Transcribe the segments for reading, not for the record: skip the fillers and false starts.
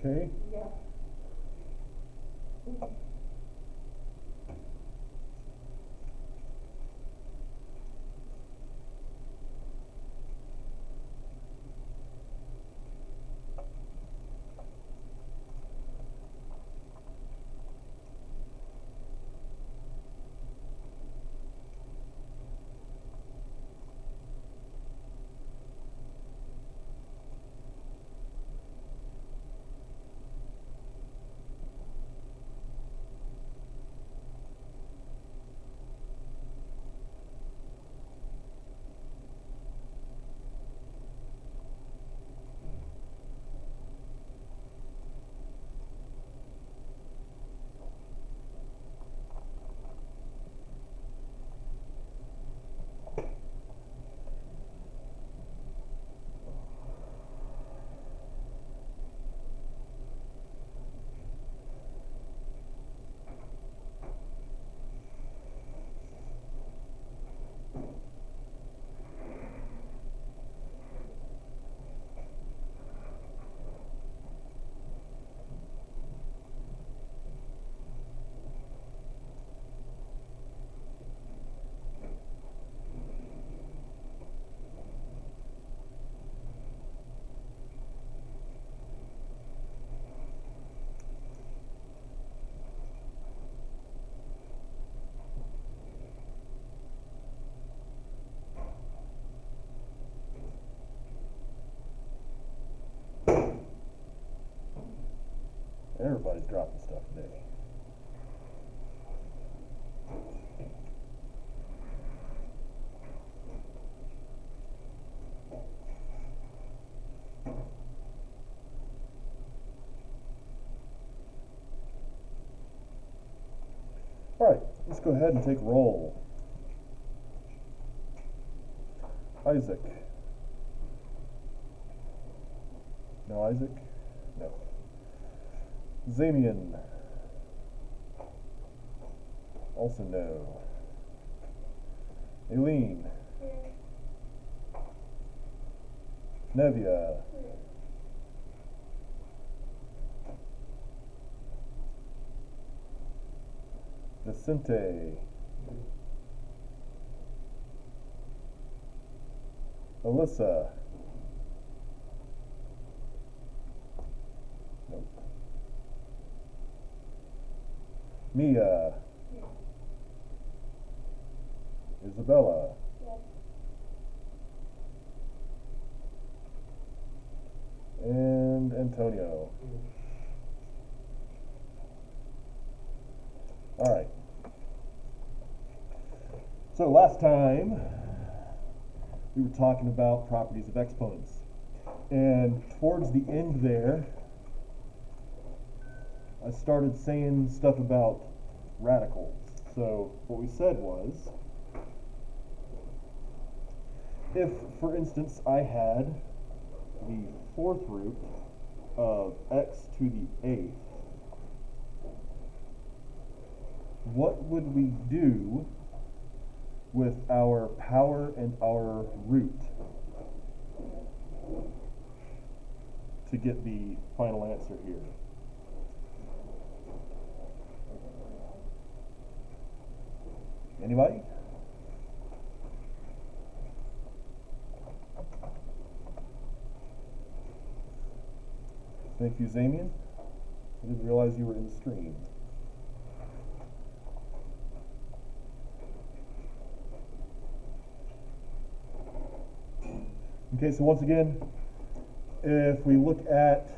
okay? Yeah. Everybody's dropping stuff today. All right, let's go ahead and take roll. Isaac. No Isaac? No. Zamian. Also no. Aileen. Here. Nevia. Here. Vicente. Alyssa. Nope. Mia. Here. Isabella. Yes. And Antonio. All right. So last time we were talking about properties of exponents. And towards the end there, I started saying stuff about radicals. So what we said was, if, for instance, I had the fourth root of x to the eighth, what would we do with our power and our root to get the final answer here? Anybody? Thank you, Zamian. I didn't realize you were in the stream. Okay, so once again, if we look at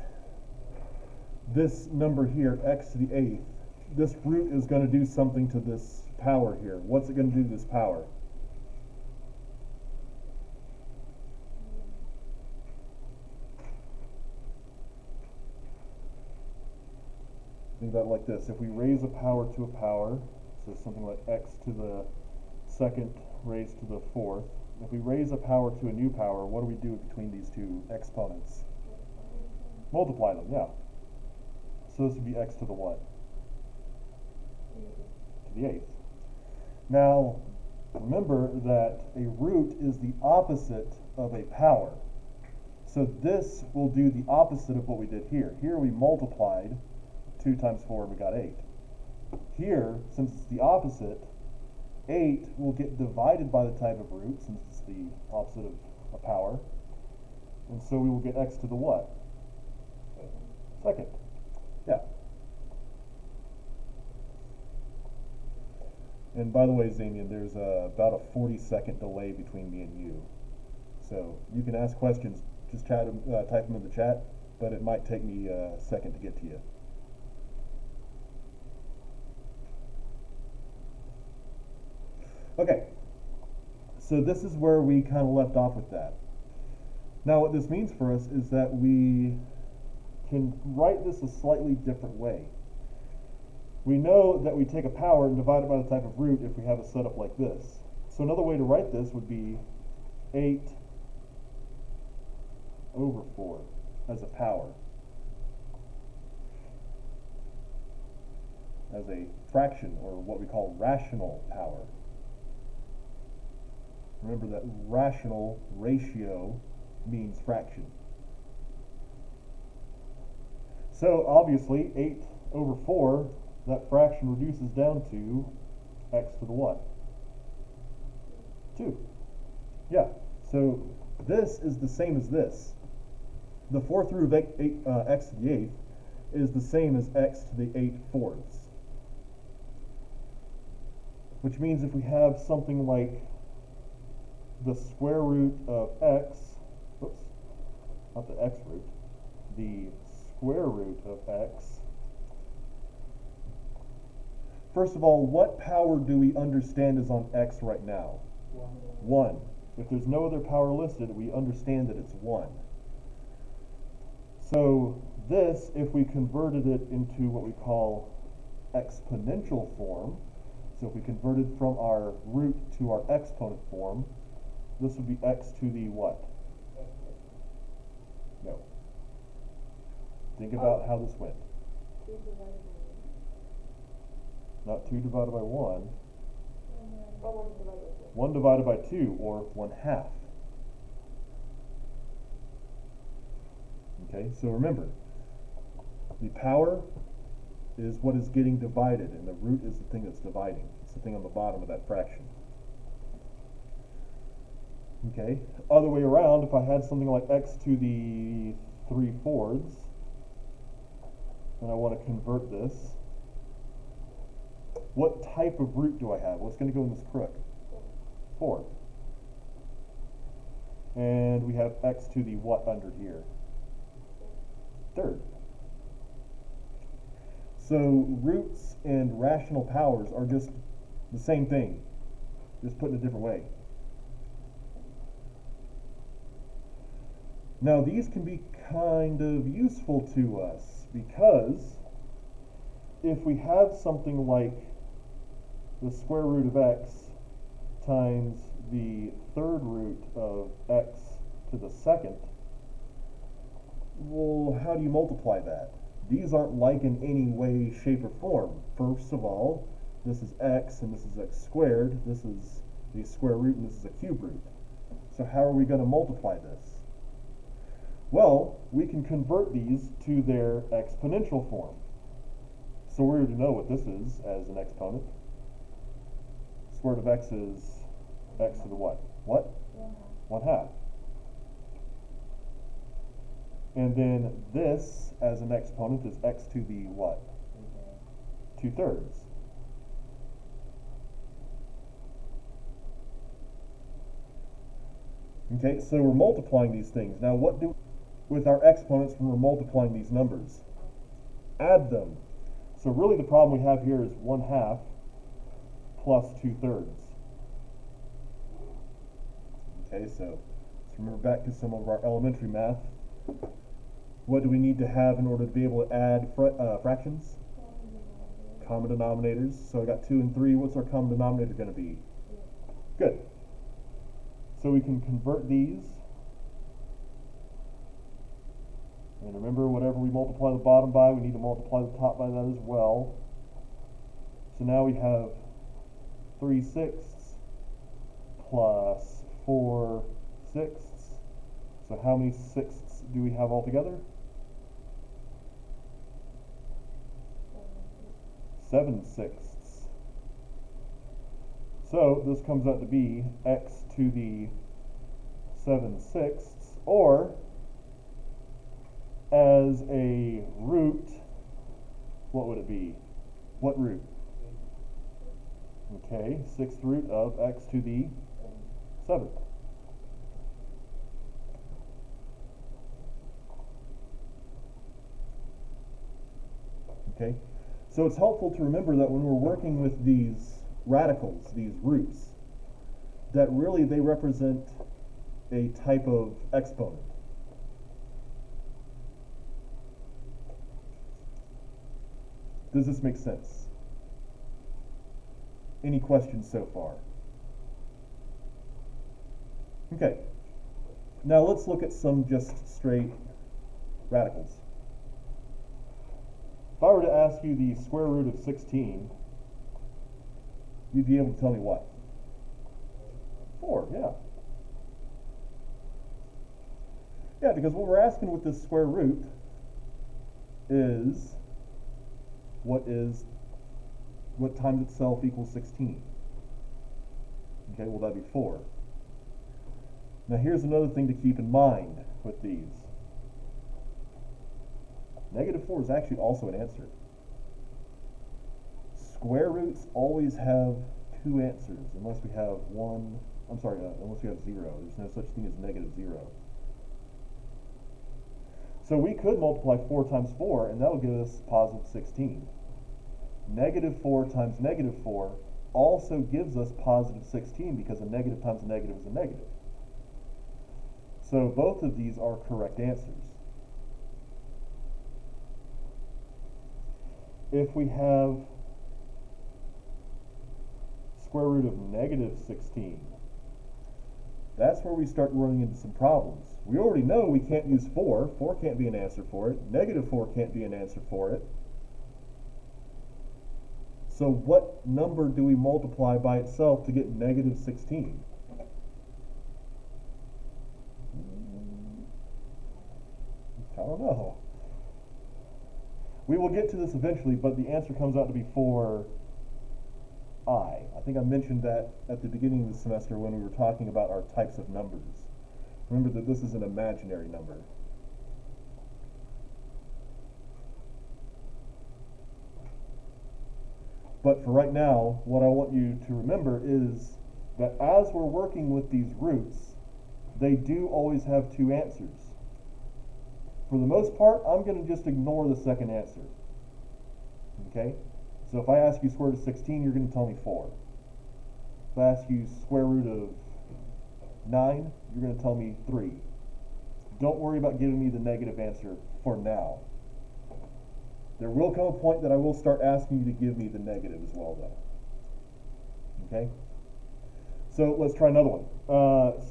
this number here, x to the eighth, this root is going to do something to this power here. What's it going to do to this power? Think about it like this. If we raise a power to a power, so something like x to the second raised to the fourth, if we raise a power to a new power, what do we do between these two exponents? Multiply them, yeah. So this would be x to the what? To the eighth. Now, remember that a root is the opposite of a power. So this will do the opposite of what we did here. Here we multiplied 2 times 4 and we got 8. Here, since it's the opposite, 8 will get divided by the type of root, since it's the opposite of a power. And so we will get x to the what? Second. Yeah. And by the way, Zamian, there's about a 40-second delay between me and you. So you can ask questions, just type them in the chat, but it might take me a second to get to you. Okay, so this is where we kind of left off with that. Now what this means for us is that we can write this a slightly different way. We know that we take a power and divide it by the type of root if we have a setup like this. So another way to write this would be 8 over 4 as a power, as a fraction, or what we call rational power. Remember that rational ratio means fraction. So obviously 8 over 4, that fraction reduces down to x to the what? 2. Yeah, so this is the same as this. The 4th root of x to the 8th is the same as x to the 8/4. Which means if we have something like the square root of x, whoops, not the x root, the square root of x. First of all, what power do we understand is on x right now? 1. If there's no other power listed, we understand that it's 1. So this, if we converted it into what we call exponential form, so if we converted from our root to our exponent form, this would be x to the what? No. Think about how this went. 2 divided by 1. Not 2 divided by 1. Or 1 divided by 2. 1 divided by 2, or 1/2. Okay, so remember, the power is what is getting divided, and the root is the thing that's dividing. It's the thing on the bottom of that fraction. Okay, other way around, if I had something like x to the 3/4, and I want to convert this, what type of root do I have? What's going to go in this crook? 4. And we have x to the what under here? 3rd. So roots and rational powers are just the same thing, just put in a different way. Now these can be kind of useful to us, because if we have something like the square root of x times the 3rd root of x to the 2nd, well, how do you multiply that? These aren't like in any way, shape, or form. First of all, this is x and this is x squared. This is a square root and this is a cube root. So how are we going to multiply this? Well, we can convert these to their exponential form. So we already know what this is as an exponent. Square root of x is x to the what? What? 1/2. And then this as an exponent is x to the what? 2/3. Okay, so we're multiplying these things. Now what do with our exponents when we're multiplying these numbers? Add them. So really the problem we have here is 1/2 plus 2/3. Okay, so let's remember back to some of our elementary math. What do we need to have in order to be able to add fractions? Common denominators. So I got 2 and 3. What's our common denominator going to be? Good. So we can convert these. And remember, whatever we multiply the bottom by, we need to multiply the top by that as well. So now we have 3/6 plus 4/6. So how many sixths do we have altogether? 7 sixths. So this comes out to be x to the 7 sixths, or as a root, what would it be? What root? Okay, 6th root of x to the 7th. Okay, so it's helpful to remember that when we're working with these radicals, these roots, that really they represent a type of exponent. Does this make sense? Any questions so far? Okay, now let's look at some just straight radicals. If I were to ask you the square root of 16, you'd be able to tell me what? 4, yeah. Yeah, because what we're asking with this square root is what times itself equals 16. Okay, well that'd be 4. Now here's another thing to keep in mind with these. Negative 4 is actually also an answer. Square roots always have 2 answers, unless we have unless we have 0. There's no such thing as negative 0. So we could multiply 4 times 4, and that would give us positive 16. Negative 4 times negative 4 also gives us positive 16, because a negative times a negative is a negative. So both of these are correct answers. If we have square root of negative 16, that's where we start running into some problems. We already know we can't use 4. 4 can't be an answer for it. Negative 4 can't be an answer for it. So what number do we multiply by itself to get negative 16? I don't know. We will get to this eventually, but the answer comes out to be 4i. I think I mentioned that at the beginning of the semester when we were talking about our types of numbers. Remember that this is an imaginary number. But for right now, what I want you to remember is that as we're working with these roots, they do always have 2 answers. For the most part, I'm going to just ignore the second answer. Okay? So if I ask you square root of 16, you're going to tell me 4. If I ask you square root of 9, you're going to tell me 3. Don't worry about giving me the negative answer for now. There will come a point that I will start asking you to give me the negative as well, though. Okay? So let's try another one.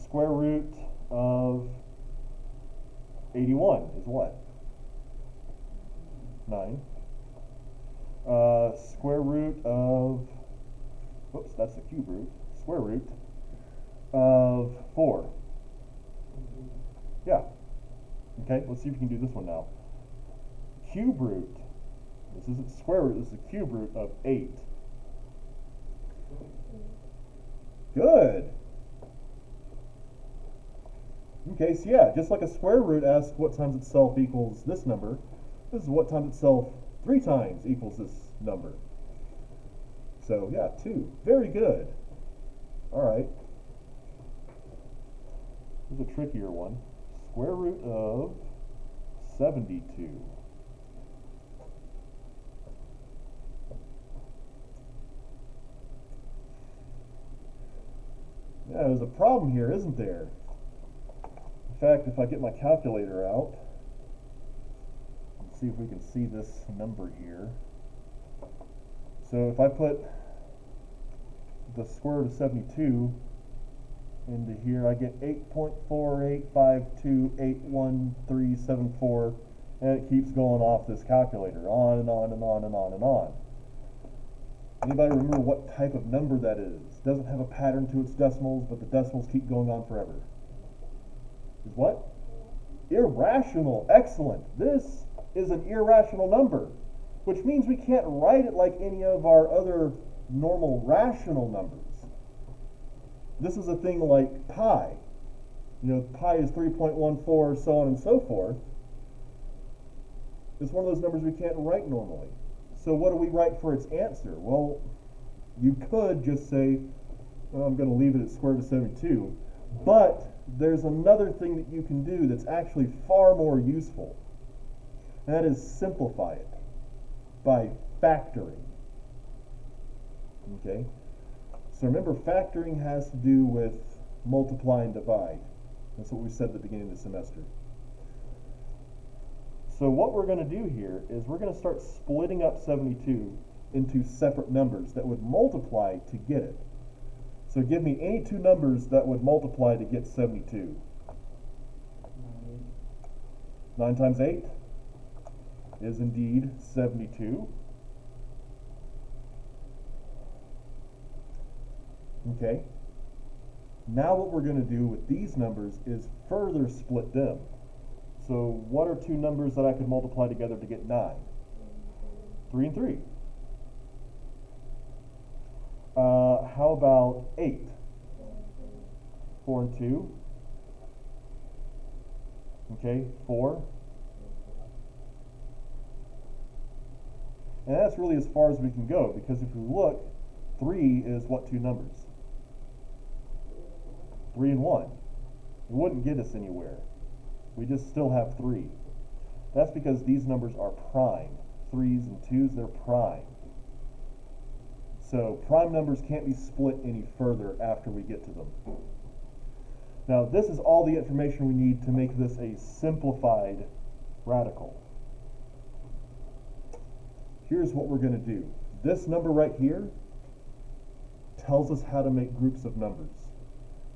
Square root of 81 is what? 9. Square root of, whoops, that's the cube root. Square root of 4. Yeah. Okay, let's see if we can do this one now. Cube root. This isn't square root, this is the cube root of 8. Good. Okay, so yeah, just like a square root asks what times itself equals this number, this is what times itself 3 times equals this number. So yeah, 2. Very good. All right. Here's a trickier one. Square root of 72. Yeah, there's a problem here, isn't there? In fact, if I get my calculator out, let's see if we can see this number here. So if I put the square root of 72 into here, I get 8.48528137.4, and it keeps going off this calculator, on and on and on and on and on. Anybody remember what type of number that is? Doesn't have a pattern to its decimals, but the decimals keep going on forever. Is what? Irrational, excellent. This is an irrational number, which means we can't write it like any of our other normal rational numbers. This is a thing like pi. You know, pi is 3.14, so on and so forth. It's one of those numbers we can't write normally. So what do we write for its answer? Well, you could just say, well, I'm going to leave it at square root of 72. But there's another thing that you can do that's actually far more useful. And that is simplify it by factoring. Okay? So remember, factoring has to do with multiply and divide. That's what we said at the beginning of the semester. So what we're going to do here is we're going to start splitting up 72 into separate numbers that would multiply to get it. So give me any two numbers that would multiply to get 72. 9 times 8 is indeed 72. Okay. Now what we're going to do with these numbers is further split them. So what are two numbers that I could multiply together to get 9? 3 and 3. How about 8? 4 and 2. Okay, 4. And that's really as far as we can go, because if we look, 3 is what two numbers? 3 and 1. It wouldn't get us anywhere. We just still have 3. That's because these numbers are prime. 3s and 2s, they're prime. So prime numbers can't be split any further after we get to them. Now this is all the information we need to make this a simplified radical. Here's what we're going to do. This number right here tells us how to make groups of numbers.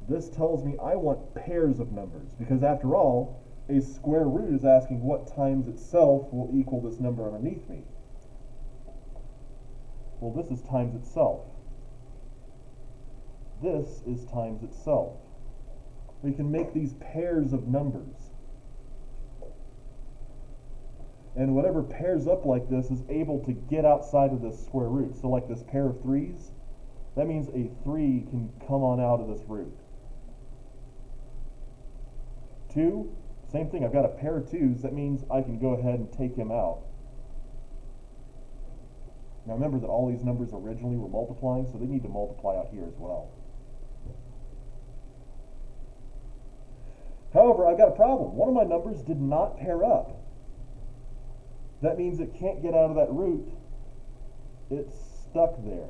This tells me I want pairs of numbers, because after all, a square root is asking what times itself will equal this number underneath me. Well, this is times itself. This is times itself. We can make these pairs of numbers. And whatever pairs up like this is able to get outside of this square root. So like this pair of 3s, that means a 3 can come on out of this root. 2, same thing. I've got a pair of 2s. That means I can go ahead and take him out. Now remember that all these numbers originally were multiplying, so they need to multiply out here as well. However, I've got a problem. One of my numbers did not pair up. That means it can't get out of that root. It's stuck there.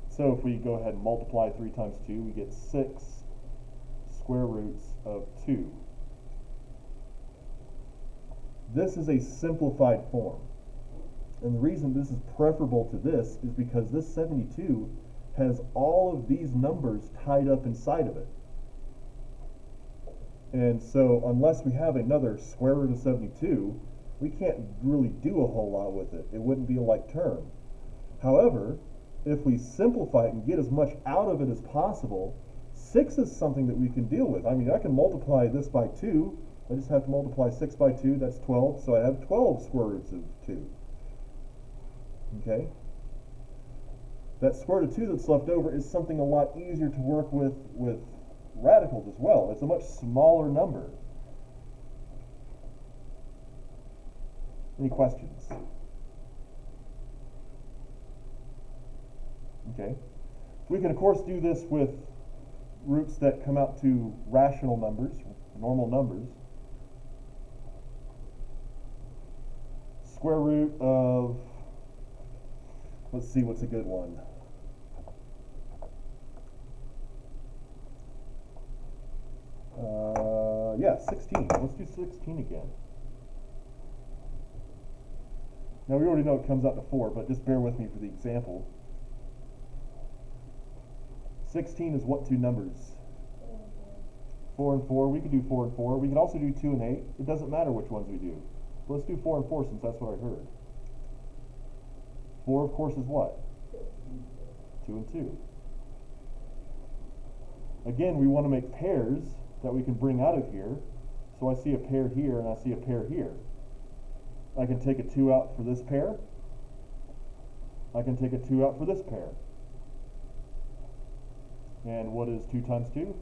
So if we go ahead and multiply 3 times 2, we get 6 square roots of 2. This is a simplified form. And the reason this is preferable to this is because this 72 has all of these numbers tied up inside of it. And so unless we have another square root of 72, we can't really do a whole lot with it. It wouldn't be a like term. However, if we simplify it and get as much out of it as possible, 6 is something that we can deal with. I mean, I can multiply this by 2. I just have to multiply 6 by 2, that's 12, so I have 12 square roots of 2. Okay? That square root of 2 that's left over is something a lot easier to work with radicals as well. It's a much smaller number. Any questions? Okay. We can of course do this with roots that come out to rational numbers, normal numbers. Square root of, let's see what's a good one. Yeah, 16. Let's do 16 again. Now we already know it comes out to 4, but just bear with me for the example. 16 is what two numbers? 4 and 4. We could do 4 and 4. We can also do 2 and 8. It doesn't matter which ones we do. But let's do 4 and 4 since that's what I heard. 4, of course, is what? 2 and 2. Again, we want to make pairs that we can bring out of here. So I see a pair here and I see a pair here. I can take a 2 out for this pair. I can take a 2 out for this pair. And what is 2 times 2?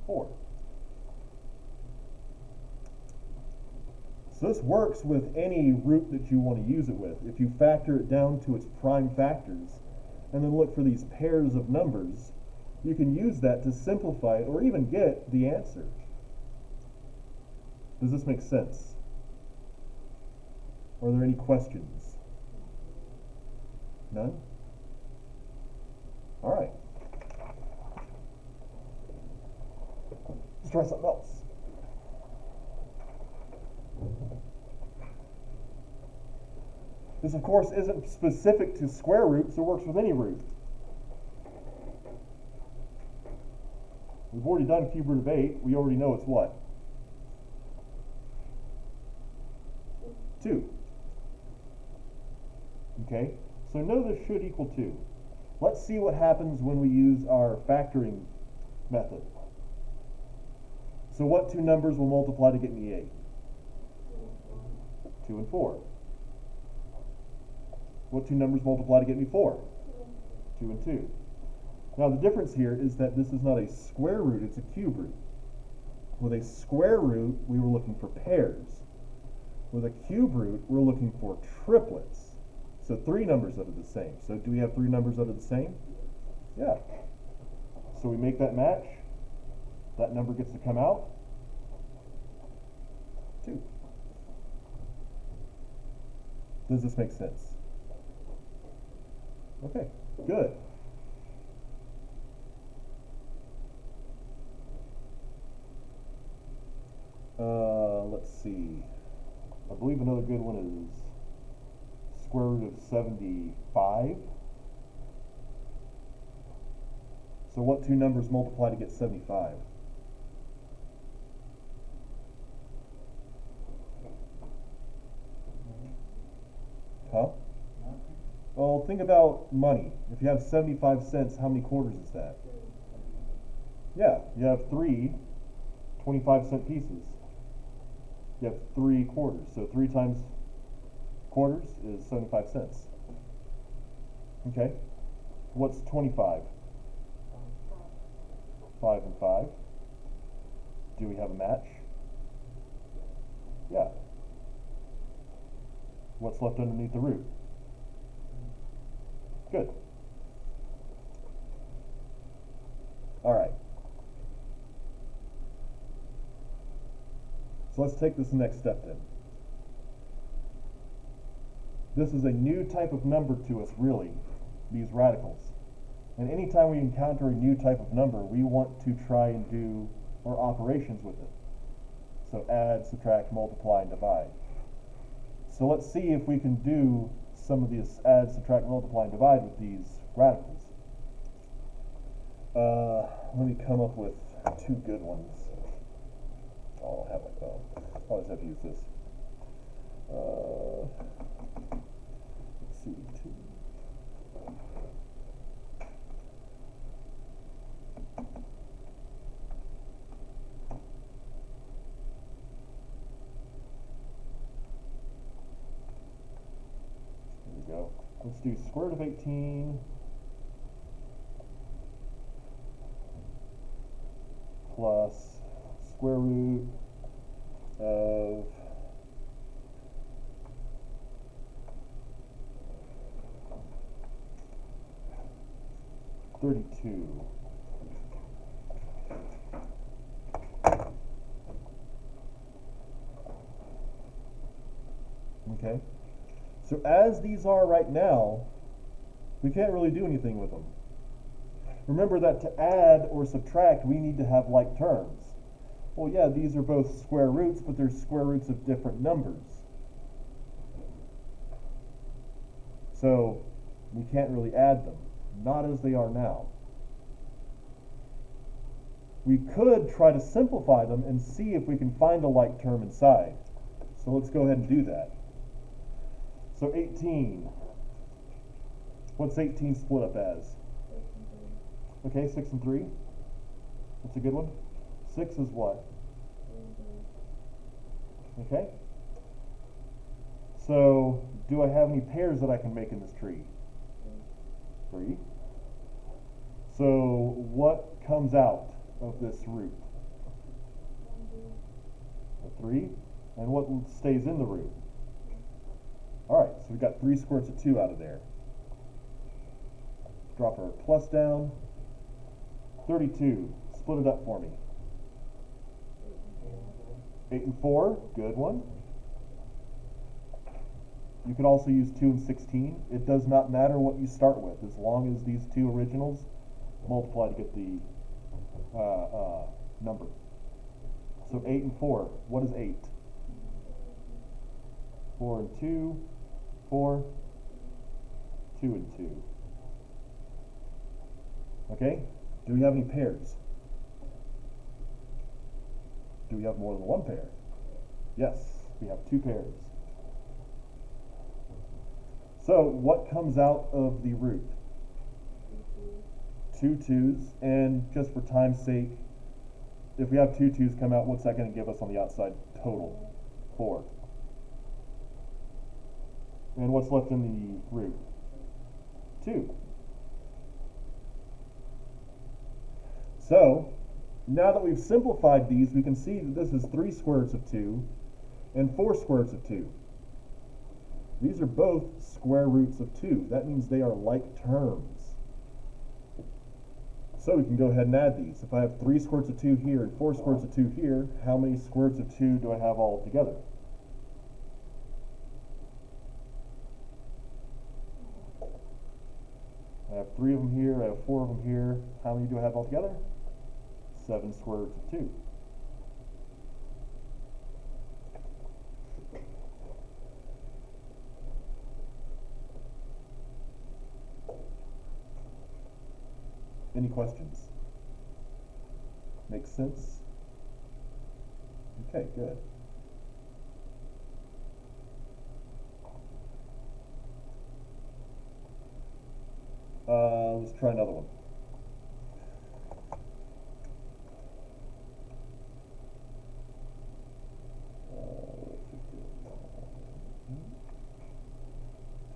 4. So this works with any root that you want to use it with. If you factor it down to its prime factors and then look for these pairs of numbers, you can use that to simplify it or even get the answer. Does this make sense? Are there any questions? None? All right. Let's try something else. This, of course, isn't specific to square roots. It works with any root. We've already done cube root of 8. We already know it's what? 2. Okay? So know this should equal 2. Let's see what happens when we use our factoring method. So what 2 numbers will multiply to get me 8? 2 and 4. What 2 numbers multiply to get me 4? 2 and 2. Now the difference here is that this is not a square root, it's a cube root. With a square root, we were looking for pairs. With a cube root, we're looking for triplets. So 3 numbers that are the same. So do we have 3 numbers that are the same? Yeah. So we make that match. That number gets to come out. 2. Does this make sense? Okay, good. Let's see. I believe another good one is square root of 75. So what 2 numbers multiply to get 75? Huh? Well, think about money. If you have 75 cents, how many quarters is that? Yeah, you have 3 25-cent pieces. You have 3 quarters. So 3 times quarters is 75 cents. Okay. What's 25? 5 and 5. Do we have a match? Yeah. What's left underneath the root? Good. All right. So let's take this next step then. This is a new type of number to us, really, these radicals. And anytime we encounter a new type of number, we want to try and do our operations with it. So add, subtract, multiply, and divide. So let's see if we can do some of these add, subtract, multiply, and divide with these radicals. Let me come up with 2 good ones. Oh, I have my phone. I always have to use this. Let's see, 2. There we go. Let's do square root of 18 plus square root of 32. Okay, so as these are right now, we can't really do anything with them. Remember that to add or subtract, we need to have like terms. Well, yeah, these are both square roots, but they're square roots of different numbers. So we can't really add them, not as they are now. We could try to simplify them and see if we can find a like term inside. So let's go ahead and do that. So 18. What's 18 split up as? Okay, 6 and 3. That's a good one. 6 is what? Okay. So, do I have any pairs that I can make in this tree? 3. So, what comes out of this root? A 3. And what stays in the root? Alright, so we got 3 square roots of 2 out of there. Drop our plus down. 32. Split it up for me. 8 and 4. Good one. You can also use 2 and 16. It does not matter what you start with, as long as these two originals multiply to get the number. So 8 and 4. What is 8? 4 and 2. 4. 2 and 2. Okay? Do we have any pairs? Do we have more than one pair? Yes, we have 2 pairs. So, what comes out of the root? 2 2's, and just for time's sake, if we have 2 2's come out, what's that going to give us on the outside total? 4. And what's left in the root? 2. So, now that we've simplified these, we can see that this is 3 square roots of 2 and 4 square roots of 2. These are both square roots of 2. That means they are like terms. So we can go ahead and add these. If I have 3 square roots of 2 here and 4 square roots of 2 here, how many square roots of 2 do I have all together? I have 3 of them here, I have 4 of them here. How many do I have all together? 7 square roots of 2. Any questions? Makes sense? Okay, good. Let's try another one.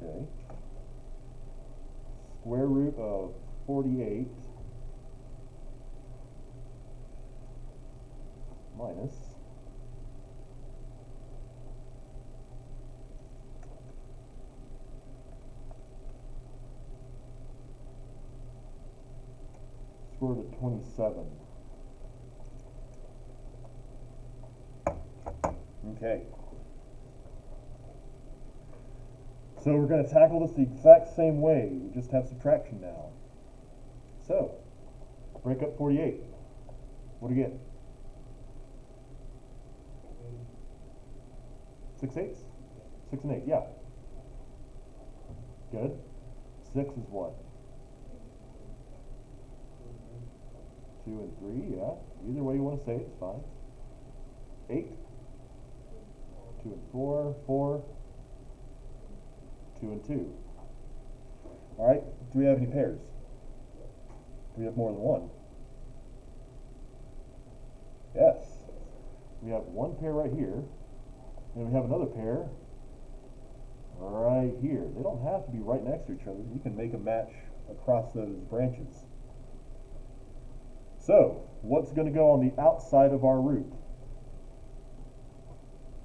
Okay. Square root of 48 minus square root of 27. Okay. So we're going to tackle this the exact same way. We just have subtraction now. So, break up 48. What do you get? 6 eighths? 6 and 8, yeah. Good. 6 is what? 2 and 3, yeah. Either way you want to say it, it's fine. 8. 2 and 4, 4. 2 and 2. Alright, do we have any pairs? Do we have more than one? Yes. We have one pair right here, and we have another pair right here. They don't have to be right next to each other. You can make a match across those branches. So, what's going to go on the outside of our root?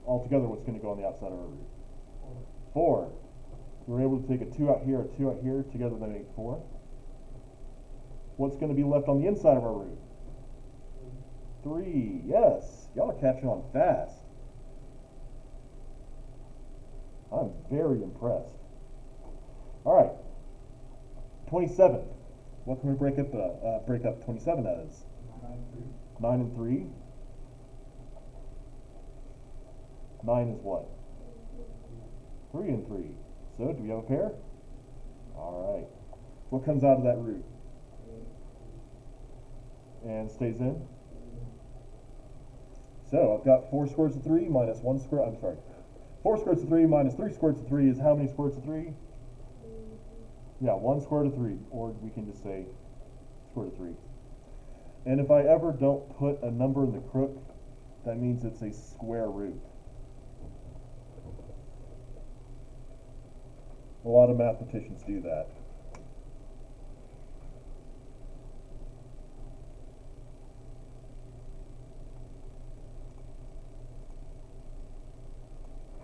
Altogether, what's going to go on the outside of our root? 4. We're able to take a 2 out here, a 2 out here, together they make 4. What's going to be left on the inside of our root? 3. Yes, y'all are catching on fast. I'm very impressed. All right, 27. What can we break up 27 as? 9 and 3. 9 is what? 3 and 3. So, do we have a pair? All right. What comes out of that root? And stays in? So, I've got 4 square roots of 3 minus 1 square, I'm sorry. 4 square roots of 3 minus 3 square roots of 3 is how many square roots of 3? Yeah, 1 square root of 3. Or we can just say square square root of 3. And if I ever don't put a number in the crook, that means it's a square root. A lot of mathematicians do that.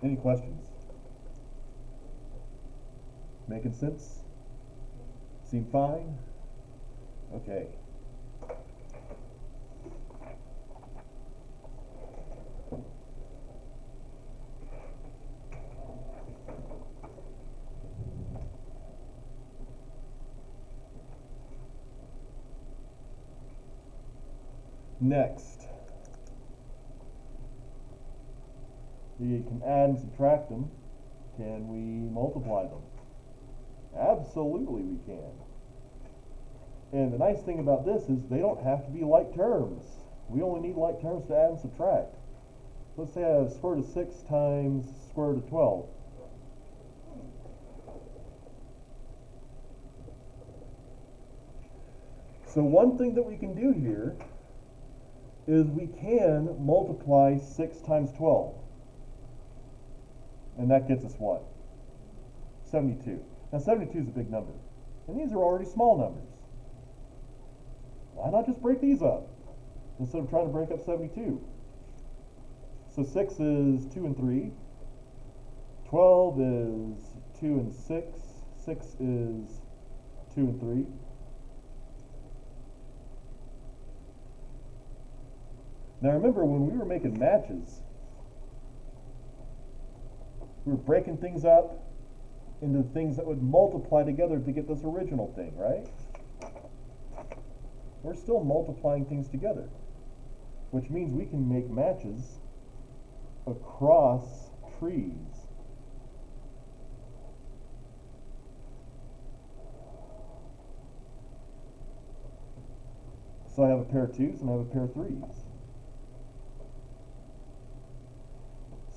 Any questions? Making sense? Seem fine? Okay. Next, we can add and subtract them. Can we multiply them? Absolutely we can. And the nice thing about this is they don't have to be like terms. We only need like terms to add and subtract. Let's say I have square root of 6 times square root of 12. So one thing that we can do here is we can multiply 6 times 12. And that gets us what? 72. Now 72 is a big number. And these are already small numbers. Why not just break these up instead of trying to break up 72? So 6 is 2 and 3. 12 is 2 and 6. 6 is 2 and 3. Now remember, when we were making matches, we were breaking things up into things that would multiply together to get this original thing, right? We're still multiplying things together, which means we can make matches across trees. So I have a pair of 2s and I have a pair of 3s.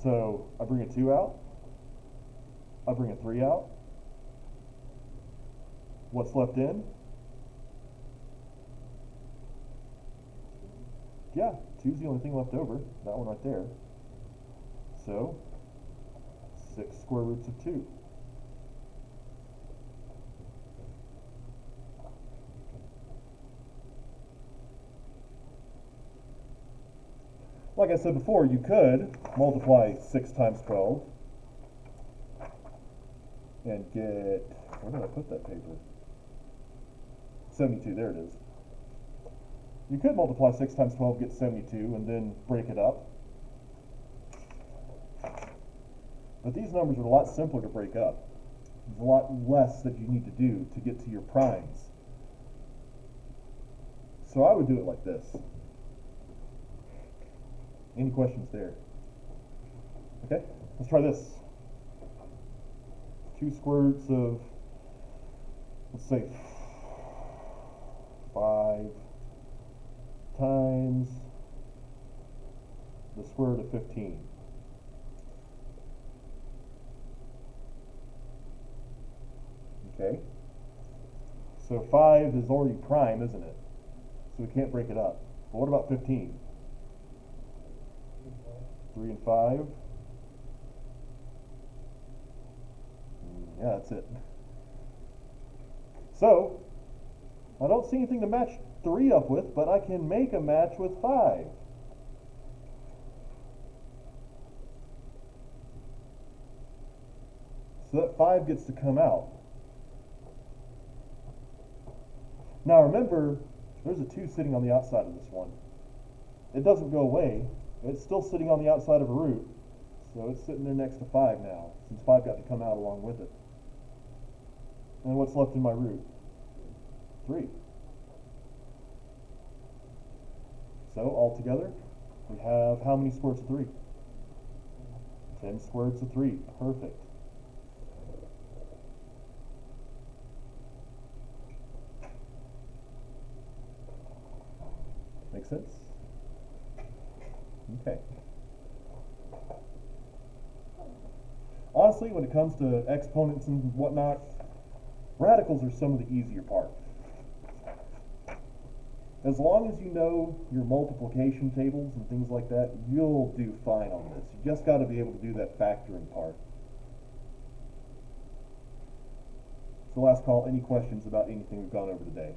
So I bring a 2 out, I bring a 3 out. What's left in? Yeah, 2's the only thing left over, that one right there. So 6 square roots of 2. Like I said before, you could multiply 6 times 12 and get, where did I put that paper? 72, there it is. You could multiply 6 times 12, get 72, and then break it up. But these numbers are a lot simpler to break up. There's a lot less that you need to do to get to your primes. So I would do it like this. Any questions there? Okay, let's try this. 2 square roots of, let's say, 5 times the square root of 15. Okay, so 5 is already prime, isn't it? So we can't break it up. But what about 15? 3 and 5. Yeah, that's it. So, I don't see anything to match 3 up with, but I can make a match with 5. So that 5 gets to come out. Now remember, there's a 2 sitting on the outside of this one. It doesn't go away. It's still sitting on the outside of a root, so it's sitting there next to 5 now, since 5 got to come out along with it. And what's left in my root? 3. So altogether, we have how many square roots of 3? 10 square roots of 3. Perfect. Make sense? Okay. Honestly, when it comes to exponents and whatnot, radicals are some of the easier part. As long as you know your multiplication tables and things like that, you'll do fine on this. You just got to be able to do that factoring part. So last call, any questions about anything we've gone over today?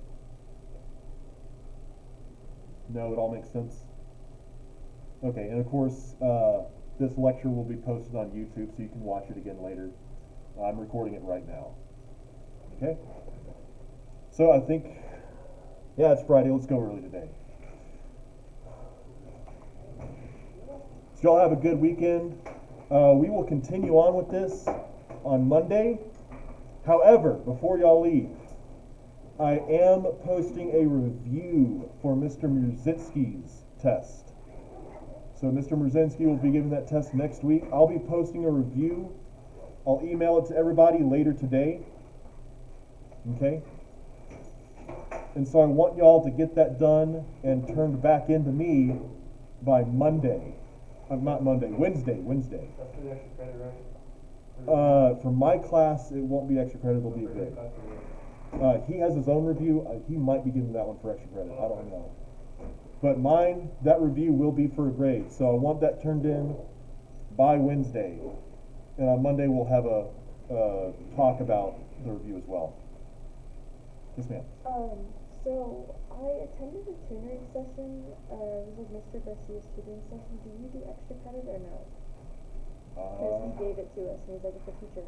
No, it all makes sense? Okay, and of course, this lecture will be posted on YouTube so you can watch it again later. I'm recording it right now. Okay? So I think, yeah, it's Friday. Let's go early today. So y'all have a good weekend. We will continue on with this on Monday. However, before y'all leave, I am posting a review for Mr. Murzinski's test. So Mr. Murzinski will be giving that test next week. I'll be posting a review. I'll email it to everybody later today. Okay? And so I want y'all to get that done and turned back into me by Monday. Not Monday, Wednesday. That's for the extra credit, right? For my class, it won't be extra credit, it'll be a grade. He has his own review. He might be giving that one for extra credit. I don't know. But mine, that review will be for a grade. So I want that turned in by Wednesday. And on Monday, we'll have a talk about the review as well. Yes, ma'am. So I attended a tutoring session, it was like Mr. Garcia's tutoring session. Do you do extra credit or no? Because he gave it to us and he's like, if the teacher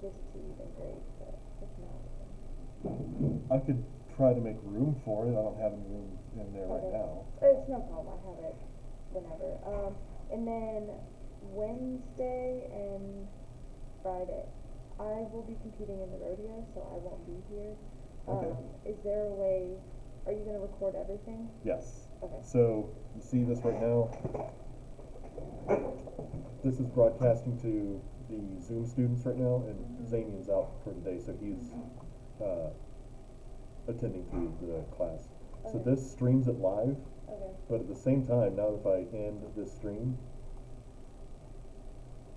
gives it to you, then great, but if not, then. I could try to make room for it. I don't have any room in there right Okay. now. It's no problem, I have it whenever. And then Wednesday and Friday, I will be competing in the rodeo, so I won't be here. Okay. Is there a way, are you gonna record everything? Yes. Okay. So you see this right now? This is broadcasting to the Zoom students right now, and Zamian's out for the day, so he's attending to the class. So Okay. this streams it live, Okay. but at the same time, now if I end this stream,